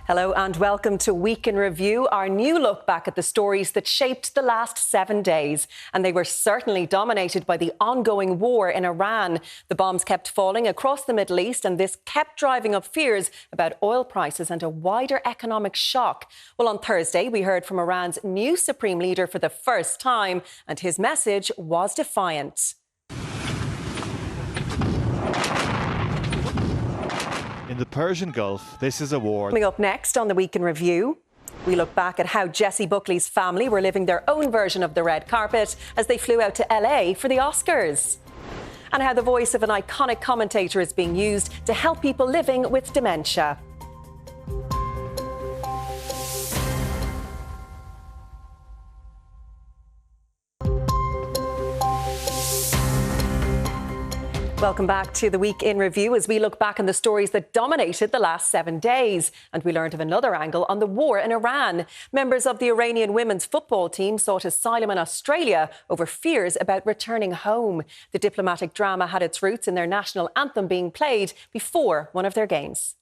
Hello and welcome to Week in Review, our new look back at the stories that shaped the last 7 days. And they were certainly dominated by the ongoing war in Iran. The bombs kept falling across the Middle East, and this kept driving up fears about oil prices and a wider economic shock. Well, on Thursday, we heard from Iran's new supreme leader for the first time, and his message was defiant. In the Persian Gulf, this is a war. Coming up next on the Week in Review, we look back at how Jessie Buckley's family were living their own version of the red carpet as they flew out to LA for the Oscars. And how the voice of an iconic commentator is being used to help people living with dementia. Welcome back to the Week in Review as we look back on the stories that dominated the last 7 days. And we learned of another angle on the war in Iran. Members of the Iranian women's football team sought asylum in Australia over fears about returning home. The diplomatic drama had its roots in their national anthem being played before one of their games.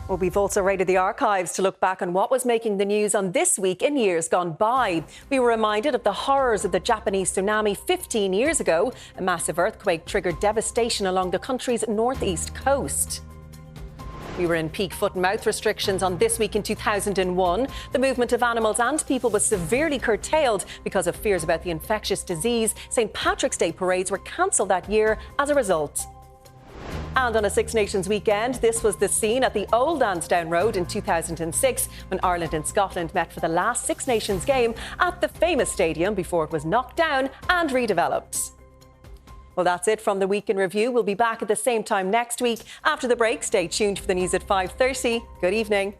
Well, we've also raided the archives to look back on what was making the news on this week in years gone by. We were reminded of the horrors of the Japanese tsunami 15 years ago. A massive earthquake triggered devastation along the country's northeast coast. We were in peak foot and mouth restrictions on This Week in 2001. The movement of animals and people was severely curtailed because of fears about the infectious disease. St. Patrick's Day parades were cancelled that year as a result. And on a Six Nations weekend, this was the scene at the old Lansdowne Road in 2006 when Ireland and Scotland met for the last Six Nations game at the famous stadium before it was knocked down and redeveloped. Well, that's it from the Week in Review. We'll be back at the same time next week. After the break, stay tuned for the news at 5:30. Good evening.